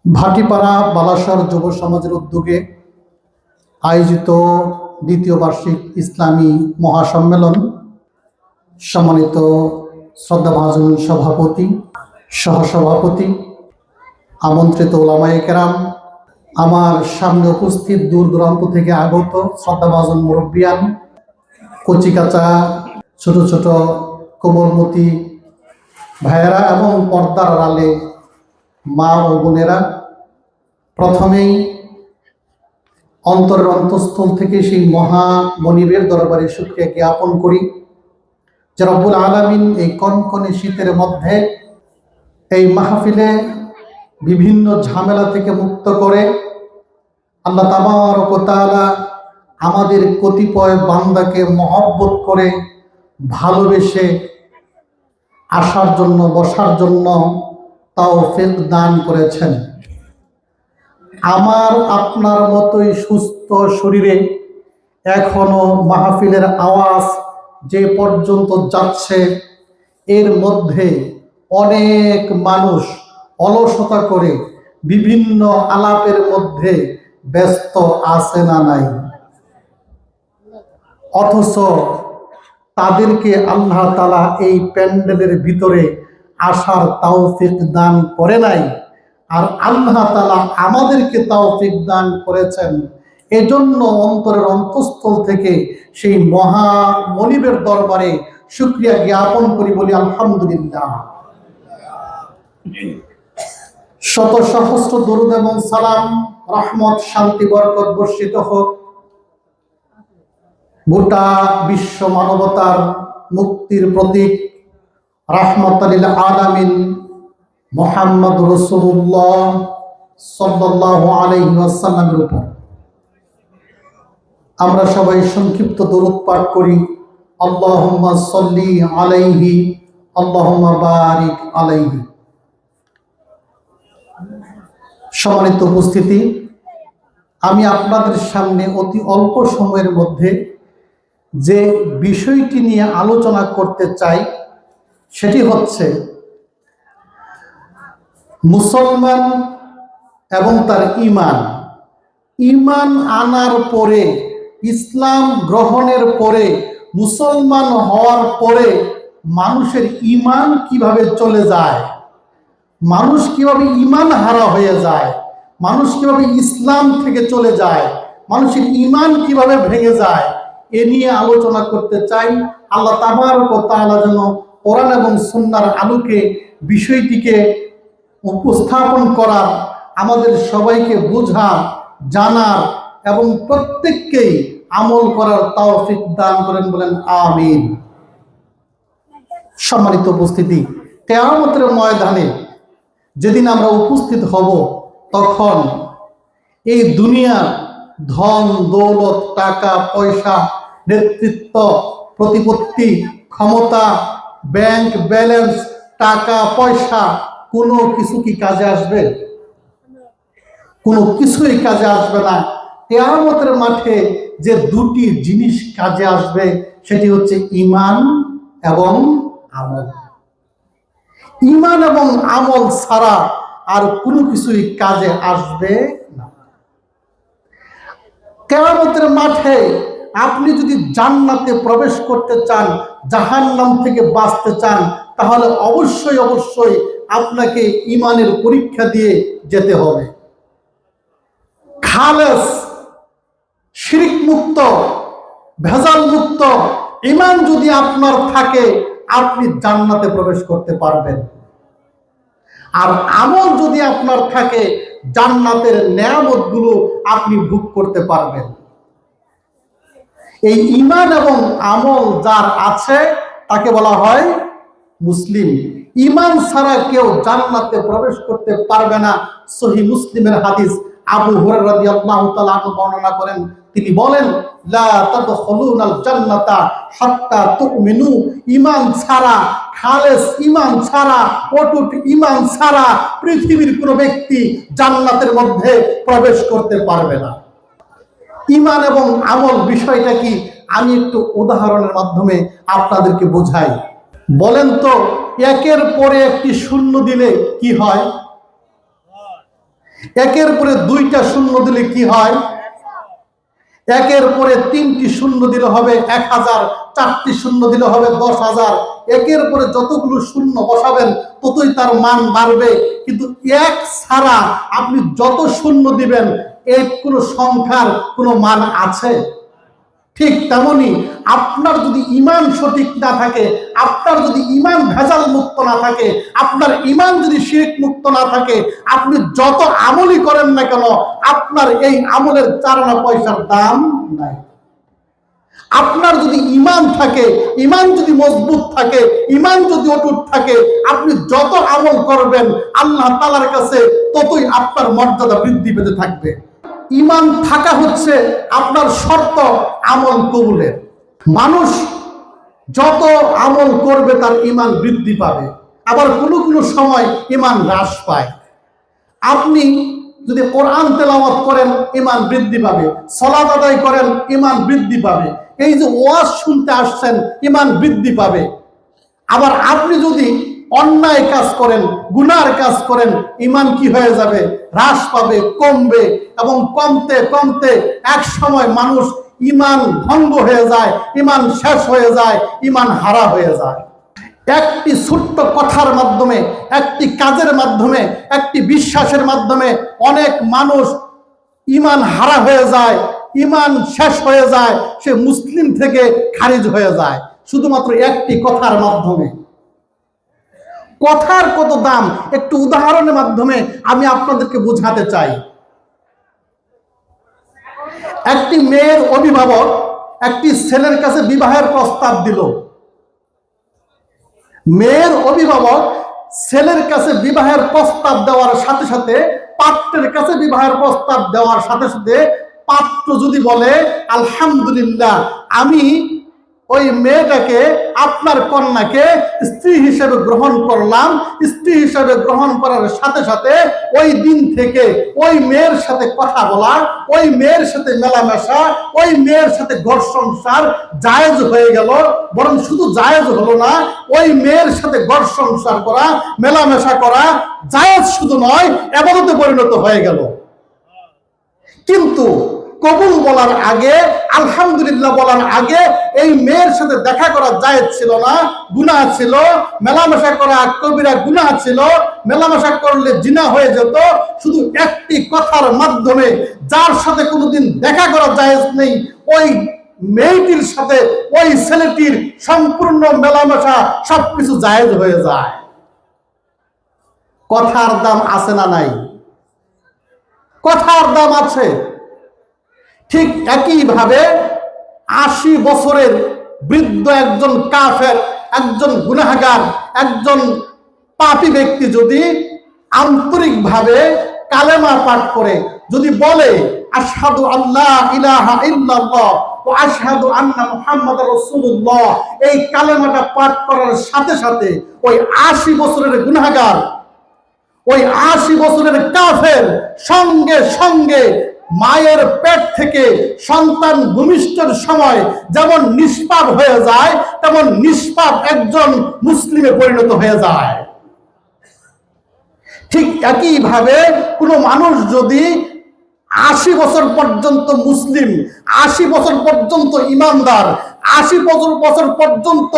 ভাটিপাড়া বালাসর যুব সমাজের উদ্যোগে আয়োজিত দ্বিতীয় বার্ষিক ইসলামী মহাসম্মেলন সম্মানিত শ্রদ্ধাভাজন সভাপতি, সহসভাপতি, আমন্ত্রিত ওলামায়ে কেরাম, আমার সামনে উপস্থিত দূর দূরান্ত থেকে আগত শ্রদ্ধাভাজন মুরব্বিয়ান, কচিকাচা, ছোট ছোট কোমলমতি ভাইয়েরা এবং পর্দার আড়ালে মা ও বোনেরা, প্রথমেই অন্তরের অন্তঃস্থল থেকে সেই মহা মনিবের দরবারে শুকরিয়া জ্ঞাপন করি যে রব্বুল আলামিন এই কনকনে শীতের মধ্যে এই মাহফিলে বিভিন্ন ঝামেলা থেকে মুক্ত করে আল্লাহ তাবারক ওয়া তাআলা আমাদের কতিপয় বান্দাকে মহব্বত করে ভালোবেসে আসার জন্য, বসার জন্য তৌফিক দান করেছেন। আমার আপনার মতোই সুস্থ শরীরে এখনো মাহফিলের আওয়াজ যে পর্যন্ত যাচ্ছে, এর মধ্যে অনেক মানুষ অলসতা করে বিভিন্ন আলাপের মধ্যে ব্যস্ত আছে না নাই, অথচ তাদেরকে আল্লাহ তাআলা এই প্যান্ডেলের ভিতরে আসার তৌফিক দান করে নাই, আর আল্লাহ তাআলা আমাদেরকে তৌফিক দান করেছেন। এজন্য অন্তরের অন্তঃস্থল থেকে সেই মহা মনিবের দরবারে শুকরিয়া জ্ঞাপন করি, বলি আলহামদুলিল্লাহ। শত সহস্র দরুদ এবং সালাম, রহমত, শান্তি, বরকত বর্ষিত হোক গোটা বিশ্ব মানবতার মুক্তির প্রতীক রাহমাতাল লিল আলামিন মুহাম্মদ রাসূলুল্লাহ সাল্লাল্লাহু আলাইহি ওয়াসাল্লামের উপর। আমরা সবাই সংক্ষিপ্ত দরুদ পাঠ করি, আল্লাহুম্মা সাল্লি আলাইহি, আল্লাহুম্মা বারিক আলাইহি। সম্মানিত উপস্থিতি, আমি আপনাদের সামনে অতি অল্প সময়ের মধ্যে যে বিষয়টি নিয়ে আলোচনা করতে চাই সেটি হচ্ছে মুসলমান এবং তার ঈমান। ঈমান আনার পরে, ইসলাম গ্রহণের পরে, মুসলমান হওয়ার পরে মানুষের ঈমান কিভাবে চলে যায়, মানুষ কিভাবে ঈমান হারা হয়ে যায়, মানুষ কিভাবে ইসলাম থেকে চলে যায়, মানুষের ঈমান কিভাবে ভেঙে যায়, এ নিয়ে আলোচনা করতে চাই। আল্লাহ তাবারক ওয়া তাআলা যেন কোরআন এবং সুন্নাহর আলোকে বিষয়টিকে উপস্থাপন করার, আমাদের সবাইকে বোঝার, জানার এবং প্রত্যেককেই আমল করার তৌফিক দান করেন, বলেন আমিন। সম্মানিত উপস্থিতি, কিয়ামতের ময়দানে যেদিন আমরা উপস্থিত হব, তখন এই দুনিয়ার ধন দৌলত, টাকা পয়সা, নেতৃত্ব, প্রতিপত্তি, ক্ষমতা, ব্যাংক ব্যালেন্স, টাকা পয়সা কোনো কিছু কি কাজে আসবে? কোনো কিছুই কাজে আসবে না। কিয়ামতের মাঠে যে দুটি জিনিস কাজে আসবে সেটি হচ্ছে ঈমান এবং আমল। ঈমান এবং আমল ছাড়া আর কোনো কিছুই কাজে আসবে না। কিয়ামতের মাঠে আপনি যদি জান্নাতে প্রবেশ করতে চান, জাহান্নাম থেকে বাঁচতে চান, তাহলে অবশ্যই অবশ্যই আপনাকে ঈমানের পরীক্ষা দিয়ে যেতে হবে। খালেস, শিরক মুক্ত, ভেজাল মুক্ত ঈমান যদি আপনার থাকে, আপনি জান্নাতে প্রবেশ করতে পারবেন। আর আমল যদি আপনার থাকে, জান্নাতের নেয়ামতগুলো আপনি ভোগ করতে পারবেন। এই ঈমান এবং আমল যার আছে তাকে বলা হয় মুসলিম। ঈমান ছাড়া কেউ জান্নাতে প্রবেশ করতে পারবে না। সহিহ মুসলিমের হাদিস, আবু হুরায়রা রাদিয়াল্লাহু তাআলা আনহু বর্ণনা করেন, তিনি বলেন, লা তাদখুলুনাল জান্নাতা হাত্তা তুমিনু। ঈমান ছাড়া, খালেস ঈমান ছাড়া, অটুট ঈমান ছাড়া পৃথিবীর কোনো ব্যক্তি জান্নাতের মধ্যে প্রবেশ করতে পারবে না। ঈমান এবং আমল বিষয়টা কি, আমি একটু উদাহরণের মাধ্যমে আপনাদেরকে বোঝাই। বলেন তো, একের পরে একটি শূন্য দিলে কি হয়? একের পরে দুইটা শূন্য দিলে কি হয়? একের পরে তিনটি শূন্য দিলে হবে 1000, চারটি শূন্য দিলে হবে 10,000। একের পরে যতগুলো শূন্য বসাবেন ততই তার মান বাড়বে। কিন্তু এক ছাড়া আপনি যত শূন্য দিবেন এর কোনো সংখ্যার কোনো মান আছে? ঠিক তেমনি আপনার যদি ঈমান সঠিক না থাকে, আপনার যদি ঈমান ভেজাল মুক্ত না থাকে, আপনার ঈমান যদি শিরক মুক্ত না থাকে, আপনি যত আমলই করেন না কেন আপনার এই আমলের 4 আনা পয়সার দাম নাই। আপনার যদি ঈমান থাকে, ঈমান যদি মজবুত থাকে, ঈমান যদি অটুট থাকে, আপনি যত আমল করবেন আল্লাহ তাআলার কাছে ততই আপনার মর্যাদা বৃদ্ধি পেতে থাকবে। ঈমান থাকা হচ্ছে আপনার শর্ত আমল কবুলের। মানুষ যত আমল করবে তার ঈমান বৃদ্ধি পাবে, আবার কোনো কোনো সময় ঈমান হ্রাস পায়। আপনি যদি কোরআন তেলাওয়াত করেন ঈমান বৃদ্ধি পাবে, সালাত আদায় করেন ঈমান বৃদ্ধি পাবে, এই যে ওয়াজ শুনতে আসছেন ঈমান বৃদ্ধি পাবে। আবার আপনি যদি অন্যায় কাজ করেন, গুনার কাজ করেন, ঈমান কি হয়ে যাবে? হ্রাস পাবে, কমবে, এবং কমতে কমতে এক সময় মানুষ ঈমান ভঙ্গ হয়ে যায়, ঈমান শেষ হয়ে যায়, ঈমান হারা হয়ে যায়। একটি ছোট্ট কথার মাধ্যমে, একটি কাজের মাধ্যমে, একটি বিশ্বাসের মাধ্যমে অনেক মানুষ ঈমান হারা হয়ে যায়, ঈমান শেষ হয়ে যায়, সে মুসলিম থেকে খারিজ হয়ে যায় শুধুমাত্র একটি কথার মাধ্যমে। কথার কত দাম একটু উদাহরণের মাধ্যমে আমি আপনাদেরকে বোঝাতে চাই। একটি মেয়ের অভিভাবক একটি ছেলের কাছে বিবাহের প্রস্তাব দিল। মেয়ের অভিভাবক ছেলের কাছে বিবাহের প্রস্তাব দেওয়ার সাথে সাথে, পাত্রের কাছে বিবাহের প্রস্তাব দেওয়ার সাথে সাথে পাত্র যদি বলে আলহামদুলিল্লাহ, আমি ওই মেয়েটাকে, আপনার কন্যাকে স্ত্রী হিসেবে গ্রহণ করলাম, স্ত্রী হিসেবে গ্রহণ করার সাথে সাথে ওই দিন থেকে ওই মেয়ের সাথে কথা বলা, ওই মেয়ের সাথে মেলামেশা, ওই মেয়ের সাথে ঘর সংসার জায়েজ হয়ে গেল। বরং শুধু জায়েজ হলো না, ওই মেয়ের সাথে ঘর সংসার করা, মেলামেশা করা জায়েজ শুধু নয়, ইবাদতে পরিণত হয়ে গেল। কিন্তু কবুল বলার আগে, আলহামদুলিল্লাহ বলার আগে এই মেয়ের সাথে দেখা করা জায়েজ ছিল না, গুনাহ ছিল। মেলামেশা করা কবিরা গুনাহ ছিল, মেলামেশা করলে জিনা হয়ে যেত। শুধু একটি কথার মাধ্যমে যার সাথে কোনোদিন দেখা করা জায়েজ নেই, ওই মেয়েটির সাথে ওই ছেলেটির সম্পূর্ণ মেলামেশা সবকিছু জায়েজ হয়ে যায়। কথার দাম আছে না নাই? কথার দাম আছে। ঠিক একইভাবে 80 বছরের বৃদ্ধ একজন কাফের, একজন গুনাহগার, একজন পাপী ব্যক্তি যদি আন্তরিকভাবে কালেমা পাঠ করে, যদি বলে আশহাদু আল্লা ইলাহা ইল্লাল্লাহ ওয়া আশহাদু আন্না মুহাম্মাদার রাসূলুল্লাহ, এই কালেমাটা পাঠ করার সাথে সাথে ওই 80 বছরের গুনাহগার, ওই 80 বছরের কাফের সঙ্গে সঙ্গে মায়ের পেট থেকে সন্তান ভূমিষ্ঠের সময় যেমন নিষ্পাপ হয়ে যায়, তেমন নিষ্পাপ একজন মুসলিমে পরিণত হয়ে যায়। ঠিক একইভাবে কোনো মানুষ যদি 80 বছর পর্যন্ত মুসলিম, 80 বছর পর্যন্ত ইমানদার, 80 বছর পর্যন্ত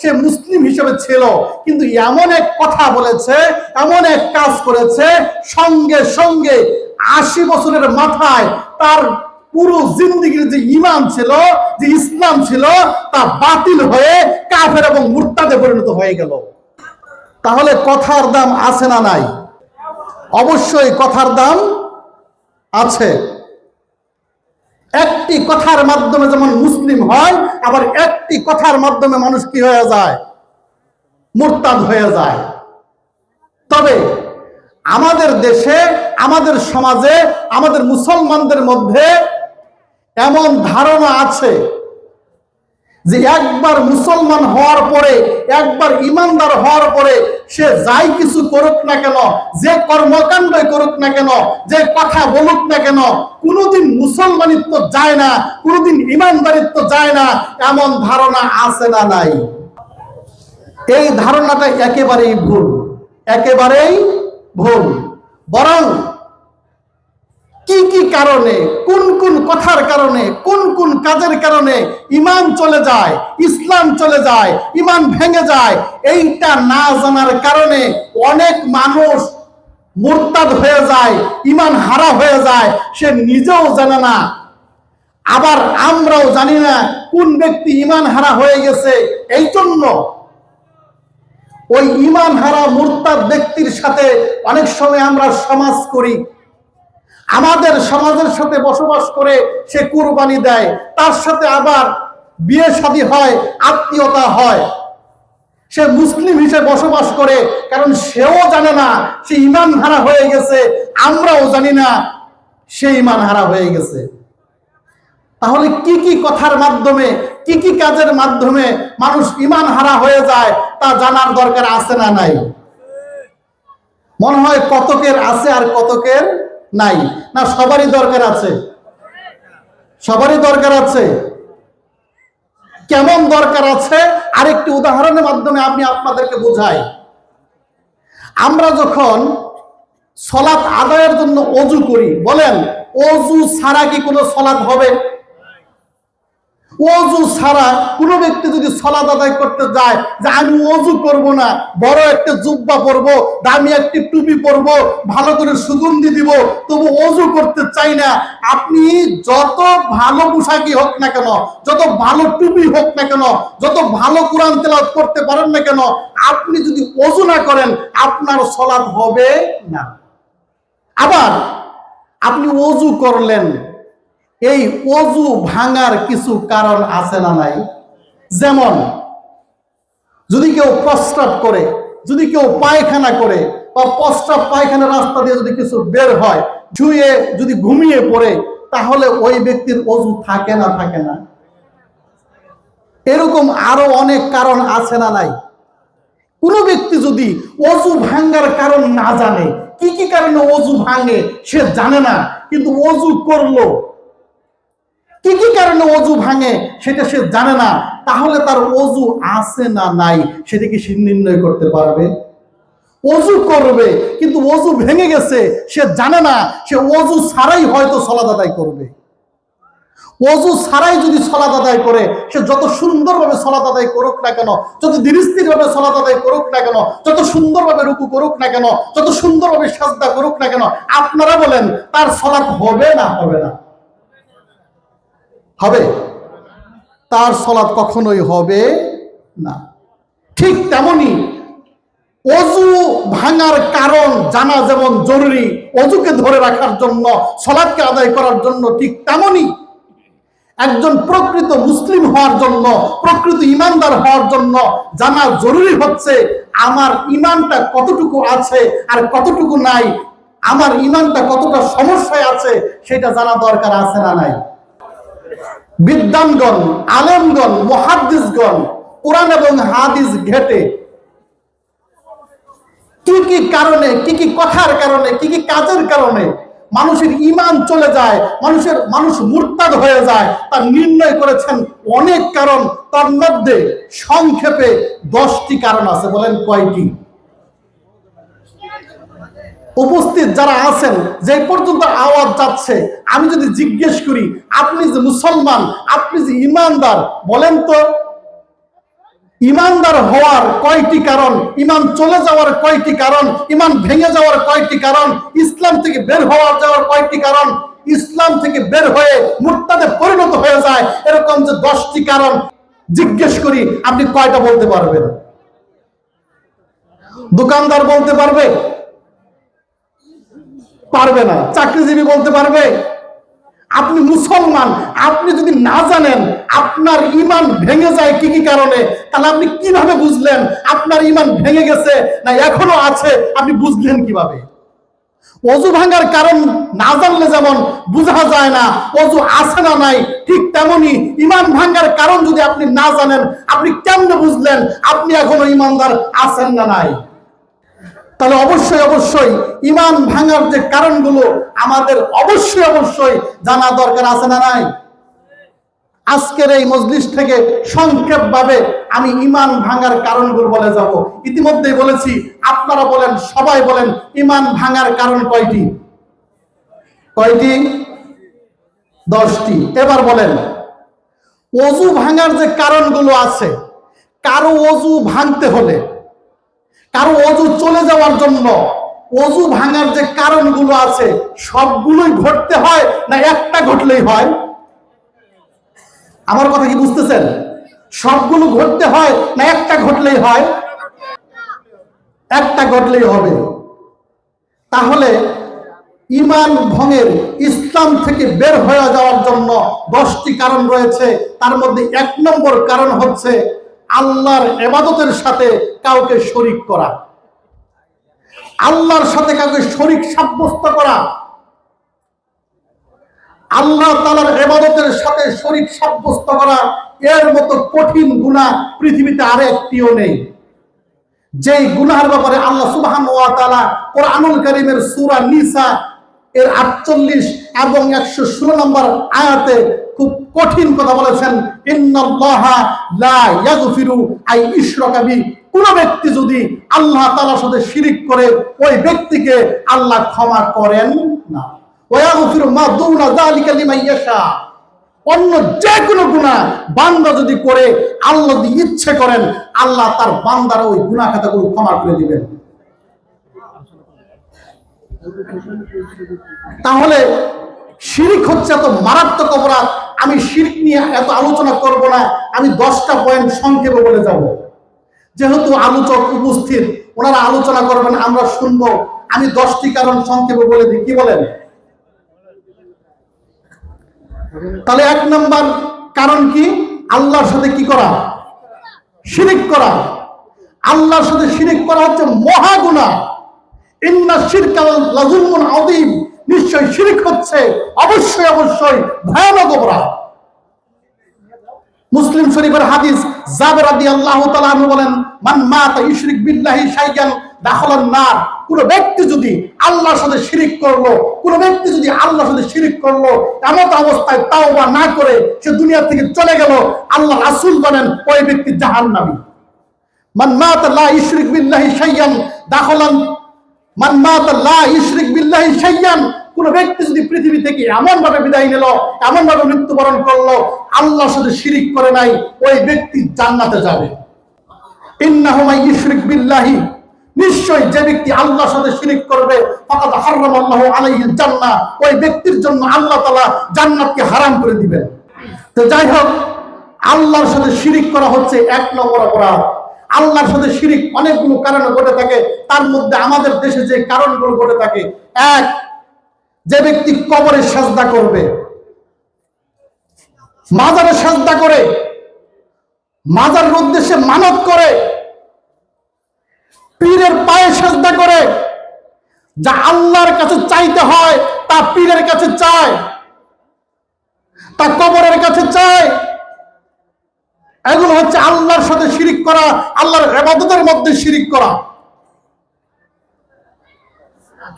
সে মুসলিম হিসেবে ছিল, কিন্তু এমন এক কথা বলেছে, এমন এক কাজ করেছে, সঙ্গে সঙ্গে 80 বছরের মাথায় তার পুরো জিন্দেগির যে ঈমান ছিল, যে ইসলাম ছিল, তা বাতিল হয়ে কাফের এবং মুরতাদে পরিণত হয়ে গেল। তাহলে কথার দাম আছে না নাই? অবশ্যই কথার দাম আছে। একটি কথার মাধ্যমে যেমন মুসলিম হয়, আবার একটি কথার মাধ্যমে মানুষ কি হয়ে যায়? মুরতাদ হয়ে যায়। তবে আমাদের দেশে, আমাদের সমাজে, আমাদের মুসলমানদের মধ্যে এমন ধারণা আছে যে একবার মুসলমান হওয়ার পরে, একবার ইমানদার হওয়ার পরে সে যাই কিছু করুক না কেন, যে কর্মকাণ্ডই করুক না কেন, যে কথা বলুক না কেন, কোনোদিন মুসলমানিত্ব যায় না, কোনোদিন ইমানদারিত্ব যায় না, এমন ধারণা আছে না নাই? এই ধারণাটা একেবারেই ভুল, একেবারেই ভুল। বরং কারণে, কোন কোন কথার কারণে, কোন কোন কাজের কারণে ঈমান চলে যায়, ইসলাম চলে যায়, ঈমান ভেঙে যায়, এইটা না জানার কারণে অনেক মানুষ মুরতাদ হয়ে যায়, ঈমান হারা হয়ে যায়, সে নিজেও জানে না। আবার আমরাও জানি না কোন ব্যক্তি ঈমান হারা হয়ে গেছে। এই জন্য ওই ঈমান হারা মুরতাদ ব্যক্তির সাথে অনেক সময় আমরা সমাজ করি, আমাদের সমাজের সাথে বসবাস করে সে কুরবানি দেয়, তার সাথে আবার বিয়ে শাদী হয়, আত্মীয়তা হয়, সে মুসলিম হিসেবে বসবাস করে, কারণ সেও জানে না সে ঈমান হারা হয়ে গেছে, আমরাও জানি না সে ঈমান হারা হয়ে গেছে। তাহলে কি কি কথার মাধ্যমে, কি কি কাজের মাধ্যমে মানুষ ঈমান হারা হয়ে যায় তা জানার দরকার আছে না নাই? মনে হয় কতকের আছে আর কতকের নাই। না সবারই দরকার আছে? সবারই দরকার আছে। কেমন দরকার আছে আরেকটি উদাহরণের মাধ্যমে আমি আপনাদেরকে বোঝাই। আমরা যখন সালাত আদায়ের জন্য ওযু করি, বলেন ওযু ছাড়া কি কোনো সালাত হবে? ওযু ছাড়া কোনো ব্যক্তি যদি সালাত আদায় করতে যায়, যে আমি ওযু করব না, বড় একটা জুব্বা পরবো, দামি একটি টুপি পরবো, ভালো করে সুগন্ধি দিব, তবু ওযু করতে চাই না, আপনি যত ভালো পোশাকই হোক না কেন, যত ভালো টুপি হোক না কেন, যত ভালো কোরআন তেলাওয়াত করতে পারেন না কেন, আপনি যদি ওযু না করেন আপনার সালাত হবে না। আবার আপনি ওযু করলেন, এই ওযু ভাঙার কিছু কারণ আছে না নাই? যেমন যদি কেউ প্রস্রাব করে, যদি কেউ পায়খানা করে, বা প্রস্রাব পায়খানা রাস্তা দিয়ে যদি কিছু বের হয়, শুয়ে যদি ঘুমিয়ে পড়ে, তাহলে ওই ব্যক্তির ওযু থাকে না থাকে না? এরকম আরো অনেক কারণ আছে না নাই? কোনো ব্যক্তি যদি ওযু ভাঙার কারণ না জানে, কি কি কারণে ওযু ভাঙে সে জানে না, কিন্তু ওযু করলো, কি কি কারণে ওযু ভাঙে সেটা সে জানে না, তাহলে তার ওযু আছে না নাই সেটা কি সে নির্ণয় করতে পারবে? ওযু করবে কিন্তু ওযু ভেঙে গেছে সে জানে না, সে ওযু ছাড়াই হয়তো সালাত আদায় করবে। ওযু ছাড়াই যদি সালাত আদায় করে, সে যত সুন্দরভাবে সালাত আদায় করুক না কেন, যত ধীরস্থিরভাবে সালাত আদায় করুক না কেন, যত সুন্দরভাবে রুকু করুক না কেন, যত সুন্দরভাবে সাজদা করুক না কেন, আপনারা বলেন তার সালাত হবে না হবে না? হবে? তার সালাত কখনোই হবে না। ঠিক তেমনি ওযু ভাঙার কারণ জানা যেমন জরুরি, ওযুকে ধরে রাখার জন্য, সালাতকে আদায় করার জন্য, ঠিক তেমনি একজন প্রকৃত মুসলিম হওয়ার জন্য, প্রকৃত ঈমানদার হওয়ার জন্য জানা জরুরি হচ্ছে আমার ঈমানটা কতটুকু আছে আর কতটুকু নাই, আমার ঈমানটা কতটা সমস্যায় আছে সেটা জানা দরকার আছে না নাই? বিদ্বানগণ, আলেমগণ, মুহাদ্দিসগণ কোরআন এবং হাদিস ঘেটে কি কি কারণে, কি কি কথার কারণে, কি কি কাজের কারণে মানুষের ঈমান চলে যায়, মানুষ মুরতাদ হয়ে যায়, তা নির্ণয় করেছেন অনেক কারণ। তার মধ্যে সংক্ষেপে 10টি কারণ আছে। বলেন কয়টি? উপস্থিত যারা আছেন, যে পর্যন্ত আওয়াজ যাচ্ছে, আমি যদি জিজ্ঞেস করি আপনি যে মুসলমান, আপনি যে ঈমানদার, বলেন তো ঈমানদার হওয়ার কয়টি কারণ, ঈমান চলে যাওয়ার কয়টি কারণ, ঈমান ভেঙে যাওয়ার কয়টি কারণ, ইসলাম থেকে বের যাওয়ার কয়টি কারণ, ইসলাম থেকে বের হয়ে মুরতাদে পরিণত হয়ে যায়, এরকম যে 10টি কারণ জিজ্ঞেস করি, আপনি কয়টা বলতে পারবেন? দোকানদার বলতে পারবে? পারবে না। চাকরিজীবী বলতে পারবে? আপনি মুসলমান, আপনি যদি না জানেন আপনার ঈমান ভেঙে যায় কি কি কারণে, তাহলে আপনি কিভাবে বুঝলেন আপনার ঈমান ভেঙে গেছে না এখনো আছে? আপনি বুঝলেন কিভাবে? ওযু ভাঙার কারণ না জানলে যেমন বোঝা যায় না ওযু আছে না নাই, ঠিক তেমনি ঈমান ভাঙার কারণ যদি আপনি না জানেন, আপনি কেমনে বুঝলেন আপনি এখনো ঈমানদার আছেন না নাই? তাহলে অবশ্যই অবশ্যই ঈমান ভাঙার যে কারণগুলো আমাদের অবশ্যই জানা দরকার আছে না নাই? আজকের এই মজলিস থেকে সংক্ষেপভাবে আমি ঈমান ভাঙার কারণগুলো বলে যাব। ইতিমধ্যেই বলেছি, আপনারা বলেন, সবাই বলেন ঈমান ভাঙার কারণ কয়টি? কয়টি? 10টি। এবার বলেন, ওযু ভাঙার যে কারণগুলো আছে, কারো ওযু ভাঙতে হলে, কারো ওযু চলে যাওয়ার জন্য ওযু ভাঙার যে কারণগুলো আছে সবগুলোই ঘটতে হয় না একটা ঘটলেই হয়? আমার কথা কি বুঝতেছেন? সবগুলো ঘটতে হয় না একটা ঘটলেই হয়? একটা ঘটলেই হবে। তাহলে ঈমান ভঙ্গের, ইসলাম থেকে বের হয়ে যাওয়ার জন্য 10টি কারণ রয়েছে। তার মধ্যে 1 নম্বর কারণ হচ্ছে আল্লাহর ইবাদতের সাথে কাউকে শরীক করা। আল্লাহর সাথে কাউকে শরীক সাব্যস্ত করা। আল্লাহ তাআলার ইবাদতের সাথে শরীক সাব্যস্ত করা, এর মতো কঠিন গুনাহ পৃথিবীতে আর একটিও নেই। যেই গুনাহের ব্যাপারে আল্লাহ সুবহানাহু ওয়া তাআলা কোরআনুল কারীমের সূরা নিসা এর 48 এবং 116 নম্বর আয়াতে খুব কঠিন কথা বলেছেন, ইন্নাল্লাহা লা ইয়াগফিরু আই ইশরাকা বি। কোন ব্যক্তি যদি আল্লাহ তাআলার সাথে শিরিক করে ওই ব্যক্তিকে আল্লাহ ক্ষমা করেন না। ওয়া ইয়াগফিরু মা দুনা যালিকা লিমান ইয়াশা। অন্য যে কোনো গুনাহ বান্দা যদি করে, আল্লাহ যদি ইচ্ছে করেন আল্লাহ তার বান্দার ওই গুনাহ খাতাগুলো ক্ষমা করে দিবেন। তাহলে শিরক হচ্ছে এত মারাত্মক অপরাধ। আমি শিরক নিয়ে এত আলোচনা করব না, আমি 10টা পয়েন্ট সংক্ষেপে বলে যাব। যেহেতু আলোচক উপস্থিত, ওনারা আলোচনা করবেন, আমরা শুনবো। আমি 10টি কারণ সংক্ষেপে বলে দিই, কি বলেন? তাহলে 1 নম্বর কারণ কি? আল্লাহর সাথে কি করা? শিরক করা। আল্লাহর সাথে শিরক করা হচ্ছে মহা গুনাহ। ইন্না শিরকা লাযুলমুন আযীম। নিশ্চয় শিরক হচ্ছে অবশ্যই অবশ্যই ভয়ানক অপরাধ। মুসলিম শরীফের হাদিস, জাবের রাদিয়াল্লাহু তাআলা আনহু বলেন, মান মাতা ইশরিক বিল্লাহি শাইয়ান দাখালান নার। কোন ব্যক্তি যদি আল্লাহর সাথে শিরক করলো, কোন ব্যক্তি যদি আল্লাহর সাথে শিরক করলো, এমন অবস্থায় তাওবা না করে সে দুনিয়া থেকে চলে গেল, আল্লাহ রাসূল বলেন ওই ব্যক্তি জাহান্নামী। মান মাতা লা ইশরিক বিল্লাহি শাইয়ান দাখালান, মান মাতা লা ইশরিক বিল্লাহি শাইয়ান। কোন ব্যক্তি যদি পৃথিবী থেকে এমন ভাবে বিদায় নিল, এমন ভাবে মৃত্যুবরণ করলো, আল্লাহর সাথে শিরক করে নাই, ওই ব্যক্তি জান্নাতে যাবে। ইন্নাহু মান ইশরিক বিল্লাহি, নিশ্চয় যে ব্যক্তি আল্লাহর সাথে শিরক করবে, ফাকাদ হারামাল্লাহু আলাইহিল জান্নাহ, ওই ব্যক্তির জন্য আল্লাহ তাআলা জান্নাতকে হারাম করে দিবেন। তো যাই হোক, আল্লাহর সাথে শিরক করা হচ্ছে 1 নম্বর অপরাধ। আল্লাহর সাথে শিরক অনেকগুলো কারণে ঘটে থাকে, তার মধ্যে আমাদের দেশে যে কারণগুলো ঘটে থাকে, 1, যে ব্যক্তি কবরে সিজদা করবে, মাজারে সিজদা করে, মাজারের উদ্দেশ্যে মানত করে, পীরের পায়ে সিজদা করে, যা আল্লাহর কাছে চাইতে হয় তা পীরের কাছে চায়, তা কবরের কাছে চায়। এগুলো হচ্ছে আল্লাহর সাথে শিরক করা, আল্লাহর ইবাদতের মধ্যে শিরক করা।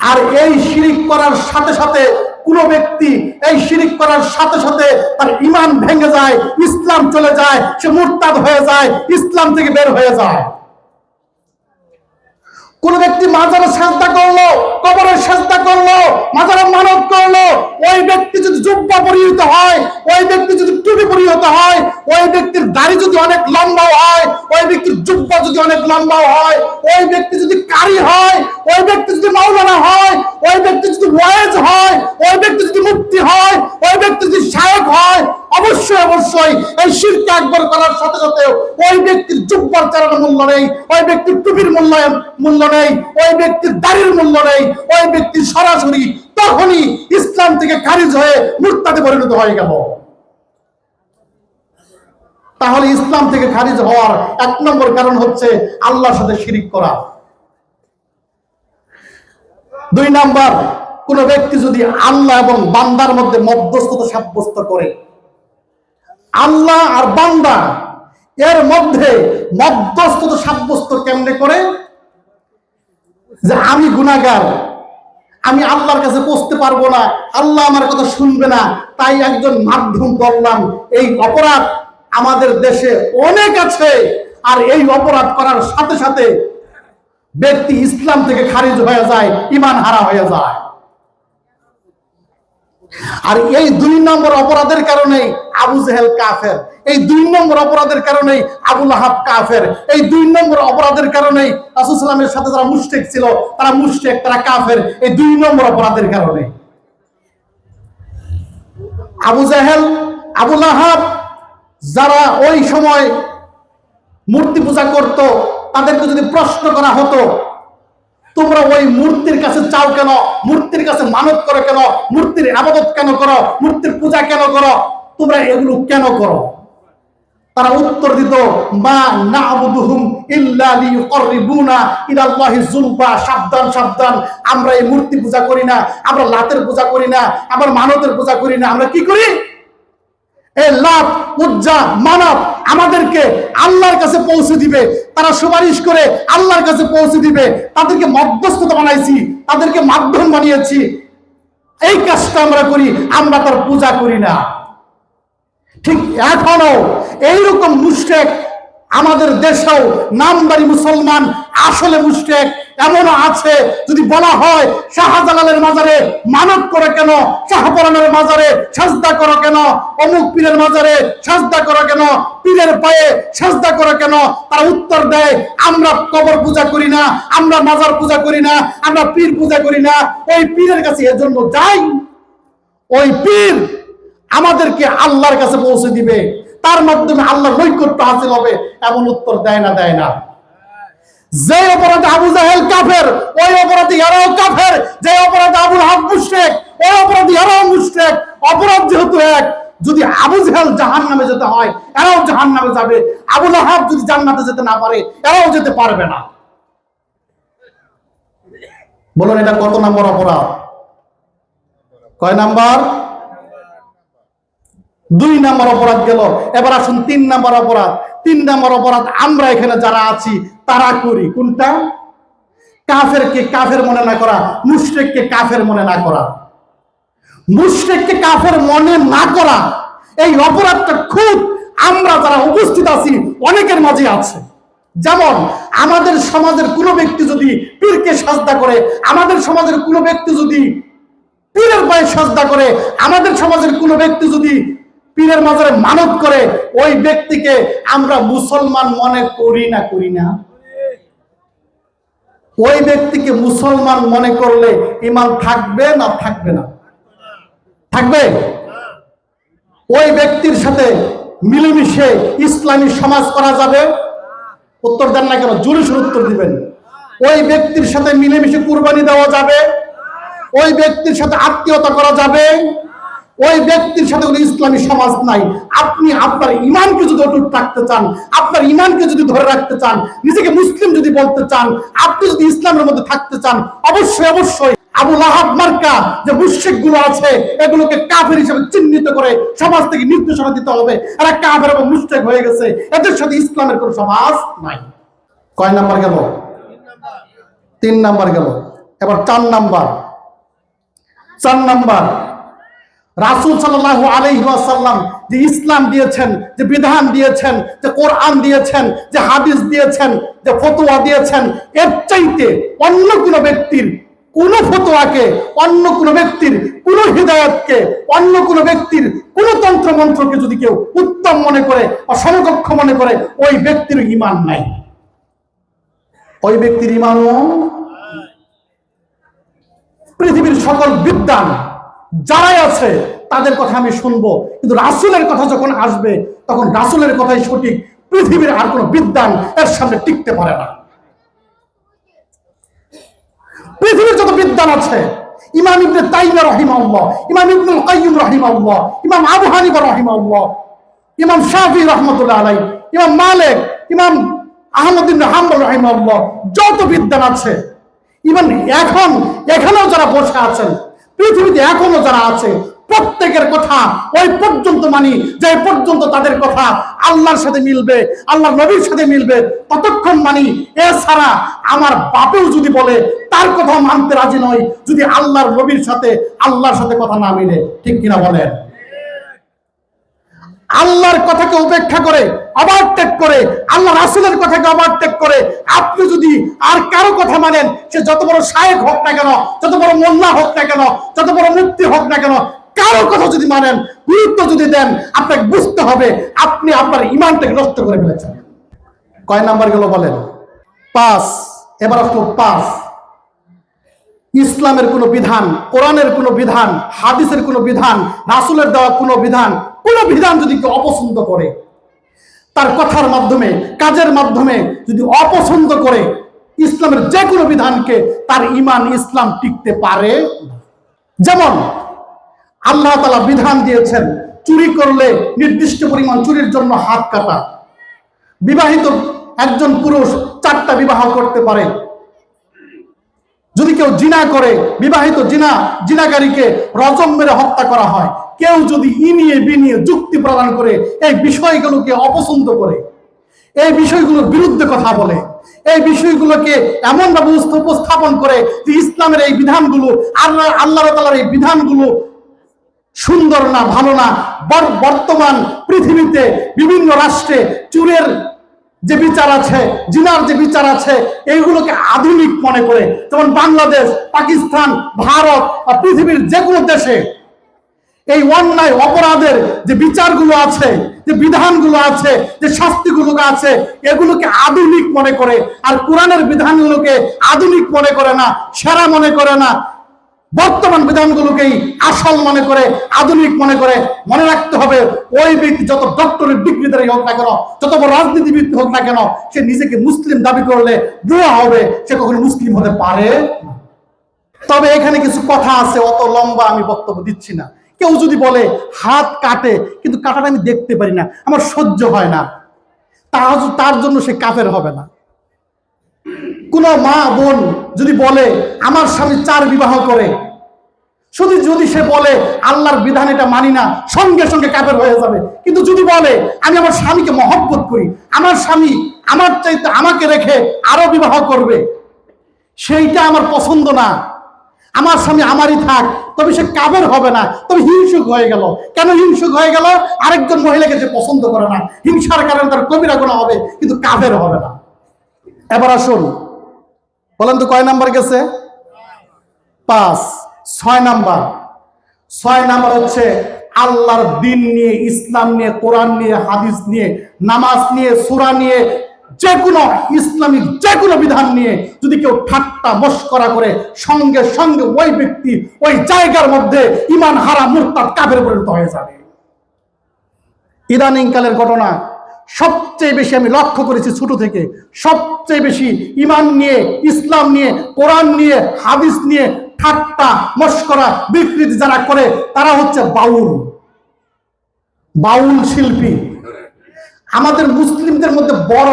আর এই শিরক করার সাথে সাথে কোন ব্যক্তি এই শিরক করার সাথে সাথে তার ঈমান ভেঙে যায়, ইসলাম চলে যায়, সে মুরতাদ হয়ে যায়, ইসলাম থেকে বের হয়ে যায়। কোন ব্যক্তি মাজারে সিজদা করলো, কবরে সিজদা করলো, মাজারে মানত করলো, ওই ব্যক্তি যদি জুব্বা পরিহিত হয়, ওই ব্যক্তি যদি টুপি পরিহিত হয়, ওই ব্যক্তির দাড়ি যদি অনেক লম্বা হয়, ওই ব্যক্তির জুব্বা যদি অনেক লম্বা হয়, ওই ব্যক্তি যদি কারি হয়, ওই ব্যক্তি যদি মাওলানা হয়, ওই ব্যক্তি যদি ওয়াইজ হয়, ওই ব্যক্তি যদি মুফতি হয়, ওই ব্যক্তি যদি শায়খ হয়, অবশ্যই অবশ্যই এই শিরক আকবার করার সাথে সাথে ওই ব্যক্তির জুব্বার চালানোর মূল্য নেই, ওই ব্যক্তির টুপির মূল্য নেই, ওই ব্যক্তির দাড়ির মূল্য নেই, ওই ব্যক্তি সরাসরি তখনই ইসলাম থেকে খারিজ হয়ে মুরতাদে পরিণত হয়ে গেল। তাহলে ইসলাম থেকে খারিজ হওয়ার 1 নম্বর কারণ হচ্ছে আল্লাহর সাথে শিরক করা। 2 নম্বর, কোন ব্যক্তি যদি আল্লাহ এবং বান্দার মধ্যে মধ্যস্থতা সাব্যস্ত করে, আল্লাহ আর বান্দা এর মধ্যে মধ্যস্থতা সাব্যস্ত কেমনে করে? যে আমি গুনাহগার, আমি আল্লাহর কাছে পৌঁছতে পারবো না, আল্লাহ আমার কথা শুনবে না, তাই একজন মাধ্যম করলাম। এই অপরাধ আমাদের দেশে অনেক আছে। আর এই অপরাধ করার সাথে সাথে ব্যক্তি ইসলাম থেকে খারিজ হয়ে যায়, ঈমান হারা হয়ে যায়। আর এই 2 নম্বর অপরাধের কারণে আবু জেহেল কাফের, এই 2 নম্বর অপরাধের কারণে আবু লাহাব কাফের, এই 2 নম্বর অপরাধের কারণে রাসূল সাল্লাল্লাহু আলাইহি ওয়াসাল্লামের সাথে যারা মুশরিক ছিল তারা মুশরিক, তারা কাফের, এই 2 নম্বর অপরাধের কারণে। আবু জেহেল, আবু লাহাব যারা ওই সময় মূর্তি পূজা করত, তাদেরকে যদি প্রশ্ন করা হতো তোমরা ওই মূর্তির কাছে চাও কেন, মূর্তির কাছে মানত করো কেন, মূর্তির ইবাদত কেন করো, মূর্তির পূজা কেন করো, তোমরা এগুলো কেন করো, তারা উত্তর দিত মা না'বুদুহুম ইল্লা লিয়ুকাররিবুনা ইলাল্লাহি যুলফা। সাবধান সাবধান, আমরা এই মূর্তি পূজা করি না, আমরা লাতের পূজা করি না, আমরা মানতের পূজা করি না, আমরা কি করি, এই লাত উজ্জা মানত আমাদেরকে আল্লাহর কাছে পৌঁছে দিবে, তারা সুপারিশ করে আল্লাহর কাছে পৌঁছে দিবে, তাদেরকে মধ্যস্থতা বানাইছি, তাদেরকে মাধ্যম বানিয়েছি, এই কাজটা আমরা করি, আমরা তার পূজা করি না। ঠিক এখনো এইরকম মুশরিক আমাদের দেশেও নামদারি মুসলমান আসলে মুশরিক এমনও আছে। যদি বলা হয় শাহজালালের মাজারে মানত করে কেন, শাহপরানের মাজারে সাজদা করো কেন, অমুক পীরের মাজারে সাজদা করো কেন, পীরের পায়ে সাজদা করো কেন, তারা উত্তর দেয় আমরা কবর পূজা করি না, আমরা মাজার পূজা করি না, আমরা পীর পূজা করি না, ওই পীরের কাছে এজন্য যাই, ওই পীর আমাদেরকে আল্লাহর কাছে পৌঁছে দিবে, তার মাধ্যমে আল্লাহর নৈকট্য হাসিল হবে, এমন উত্তর দেয় না, দেয় না। যে অপরাধে আবু জাহেল কাফের, ওই অপরাধে এরাও কাফের, যে অপরাধে আবু লাহাব মুশরিক, ওই অপরাধে এরাও মুশরিক। অপরাধ যেহেতু এক, যদি আবু জাহেল জাহান্নামে যেতে হয় এরাও জাহান্নামে যাবে, আবু লাহাব যদি জান্নাতে যেতে না পারে এরাও যেতে পারবে না। বলুন এটা কত নম্বর অপরাধ? কয় নাম্বার? 2 নম্বর অপরাধ গেল। এবার আসুন 3 নম্বর অপরাধ। 3 নম্বর অপরাধ আমরা এখানে যারা আছি তারা করি। কোনটা? কাফেরকে কাফের মনে না করা, মুশরিককে কাফের মনে না করা। মুশরিককে কাফের মনে না করা, এই অপরাধটা খুব আমরা যারা উপস্থিত আছি অনেকের মাঝে আছে। যেমন আমাদের সমাজের কোনো ব্যক্তি যদি পীরকে সাজদা করে, আমাদের সমাজের কোনো ব্যক্তি যদি পীরের পায়ে সাজদা করে, আমাদের সমাজের কোনো ব্যক্তি যদি পীরের মাজারে মানত করে, ওই ব্যক্তিকে আমরা মুসলমান মনে করি না, করি না? ওই ব্যক্তিকে মুসলমান মনে করলে ঈমান থাকবে না থাকবে না? থাকবে। ওই ব্যক্তির সাথে মিলেমিশে ইসলামী সমাজ করা যাবে? উত্তর দেন না কেন? জোরে সোরে উত্তর দিবেন। ওই ব্যক্তির সাথে মিলেমিশে কুরবানি দেওয়া যাবে? ওই ব্যক্তির সাথে আত্মীয়তা করা যাবে? ওই ব্যক্তির সাথে কোনো ইসলামী সমাজ নাই। আপনি আপনার ঈমানকে যদি অটুট রাখতে চান, আপনার ঈমানকে যদি ধরে রাখতে চান, নিজেকে মুসলিম যদি বলতে চান, আপনি যদি ইসলামের মধ্যে থাকতে চান, অবশ্যই অবশ্যই আবু লাহাব মার্কা যে মুশরিক গুলো আছে এগুলোকে কাফের হিসেবে চিহ্নিত করে সমাজ থেকে নির্দেশনা দিতে হবে। এরা কাফের এবং মুশরিক হয়ে গেছে, এদের সাথে ইসলামের কোনো সমাজ নাই। কয় নাম্বার গেল? 3 নাম্বার গেল। এবার 4 নাম্বার। 4 নাম্বার, রাসূল সাল্লাল্লাহু আলাইহি ওয়াসাল্লাম যে ইসলাম দিয়েছেন, যে বিধান দিয়েছেন, যে কোরআন দিয়েছেন, যে হাদিস দিয়েছেন, যে ফতোয়া দিয়েছেন, এর চাইতে অন্য কোনো ব্যক্তির কোন ফতোয়াকে, অন্য কোনো ব্যক্তির কোন হিদায়াতকে, অন্য কোনো ব্যক্তির কোন তন্ত্র মন্ত্রকে যদি কেউ উত্তম মনে করে বা সমকক্ষ মনে করে, ওই ব্যক্তির ঈমান নাই। ওই ব্যক্তির ঈমানও পৃথিবীর সকল বিদ্বান যারাই আছে তাদের কথা আমি শুনবো, কিন্তু রাসূলের কথা যখন আসবে তখন রাসূলের কথাই সঠিক। পৃথিবীর আর কোনো বিদ্বান এর সামনে টিকতে পারে না। পৃথিবীর যত বিদ্বান আছে, ইমাম ইবনে তাইমিয়া রাহিমাহুল্লাহ, ইমাম ইবনুল কাইয়্যিম রাহিমাহুল্লাহ, ইমাম আবু হানিফা রাহিমাহুল্লাহ, ইমাম শাফিঈ রাহমাতুল্লাহ আলাইহি, ইমাম মালিক, ইমাম আহমদ ইবনে হাম্বল রাহিমাহুল্লাহ, যত বিদ্বান আছে, ইভেন এখন এখানেও যারা বসে আছেন, পৃথিবীতে এখনো যারা আছে, প্রত্যেকের কথা ওই পর্যন্ত মানি যে পর্যন্ত তাদের কথা আল্লাহর সাথে মিলবে, আল্লাহর নবীর সাথে মিলবে, ততক্ষণ মানি। এছাড়া আমার বাপেও যদি বলে তার কথা মানতে রাজি নয়, যদি আল্লাহর নবীর সাথে আল্লাহর সাথে কথা না মিলে। ঠিক কিনা বলেন? আল্লাহর কথাকে উপেক্ষা করে, ওভারটেক করে, আল্লাহ রাসূলের কথাকে ওভারটেক করে আপনি যদি আর কারো কথা মানেন, সে যত বড় শায়েখ হোক না কেন, যত বড় মোল্লা হোক না কেন, যত বড় মুফতি হোক না কেন, কারো কথা যদি মানেন, গুরুত্ব যদি দেন, আপনাকে বুঝতে হবে আপনি আপনার ইমানটাকে নষ্ট করে ফেলেছেন। কয় নাম্বার গেল বলেন? 5। এবার আসলো 5। ইসলামের কোনো বিধান, কোরআনের কোনো বিধান, হাদিসের কোনো বিধান, রাসূলের দেওয়া কোনো বিধান যদি কেউ অপছন্দ করে, তার কথার মাধ্যমে, কাজের মাধ্যমে যদি অপছন্দ করে ইসলামের যে কোনো বিধানকে, তার ঈমান ইসলাম টিকতে পারে। যেমন আল্লাহ তাআলা বিধান দিয়েছেন চুরি করলে নির্দিষ্ট পরিমাণ চুরির জন্য হাত কাটা। বিবাহিত একজন পুরুষ 4টা বিবাহ করতে পারে। যদি কেউ জিনা করে, বিবাহিত জিনাকারীকে রজম মেরে হত্যা করা হয়। কেউ যদি ইনিয়ে বিনিয়ে যুক্তি প্রদান করে, এই বিষয়গুলোকে অপছন্দ করে, এই বিষয়গুলোর বিরুদ্ধে কথা বলে, এই বিষয়গুলোকে এমন ভাবে উপস্থাপন করে যে ইসলামের এই বিধানগুলো, আল্লাহ তাআলার এই বিধানগুলো সুন্দর না, ভালো না, বর্তমান পৃথিবীতে বিভিন্ন রাষ্ট্রে চুরের যে বিচার আছে, জিনার যে বিচার আছে, এইগুলোকে আধুনিক মনে করে, যেমন বাংলাদেশ, পাকিস্তান, ভারত বা পৃথিবীর যে কোনো দেশে এই অন্যায় অপরাধের যে বিচারগুলো আছে, যে বিধানগুলো আছে, যে শাস্তিগুলো আছে, এগুলোকে আধুনিক মনে করে। আর কোরআনের বিধানগুলোকে আধুনিক মনে করে না, সেরা মনে করে না, বর্তমান বিধানগুলোকেই আসল মনে করে, আধুনিক মনে করে। মনে রাখতে হবে, ওই ব্যক্তি যত ডক্টরের ডিগ্রিধারী হোক না কেন, যত বড় রাজনীতিবিদ হোক না কেন, সে নিজেকে মুসলিম দাবি করলে বুয়া হবে, সে কখনো মুসলিম হতে পারে। তবে এখানে কিছু কথা আছে, অত লম্বা আমি বক্তব্য দিচ্ছি না। কেউ যদি বলে হাত কাটে, কিন্তু কাটাটা আমি দেখতে পারি না, আমার সহ্য হয় না, তার জন্য সে কাফের হবে না। কোন মা বোন যদি বলে আমার স্বামী 4 বিবাহ করে, যদি সে বলে আল্লাহর বিধান এটা মানি না, সঙ্গে সঙ্গে কাফের হয়ে যাবে। কিন্তু যদি বলে আমি আমার স্বামীকে মহব্বত করি, আমার স্বামী আমার চাইতে আমাকে রেখে আরো বিবাহ করবে, সেইটা আমার পছন্দ না, আমার স্বামী আমারই থাক, তবে সে কাফের হবে না। তবে হিংসুক হয়ে গেল। কেন হিংসুক হয়ে গেল? আরেকজন মহিলাকে সে পছন্দ করে না, হিংসার কারণে তার কবিরা গুনাহ হবে, কিন্তু কাফের হবে না। এবার আসুন, বলেন তো কয় নাম্বার গেছে? 5। 6 নাম্বার। 6 নাম্বার হচ্ছে আল্লাহর দিন নিয়ে, ইসলাম নিয়ে, কোরআন নিয়ে, হাদিস নিয়ে, নামাজ নিয়ে, সূরা নিয়ে, যে কোনো ইসলামিক যে কোনো বিধান নিয়ে যদি কেউ ঠাট্টা মশকরা করে, সঙ্গে সঙ্গে ওই ব্যক্তি ওই জায়গার মধ্যে ঈমান হারা, মুরতাদ, কাফের পরিণত হয়ে যাবে। ইদানিং কালের ঘটনা সবচেয়ে বেশি আমি লক্ষ্য করেছি ছোট থেকে, সবচেয়ে বেশি ঈমান নিয়ে, ইসলাম নিয়ে, কোরআন নিয়ে, হাদিস নিয়ে ঠাট্টা মশকরা বিকৃতি যারা করে, তারা হচ্ছে বাউল শিল্পী। আমাদের মুসলিমদের মধ্যে বড়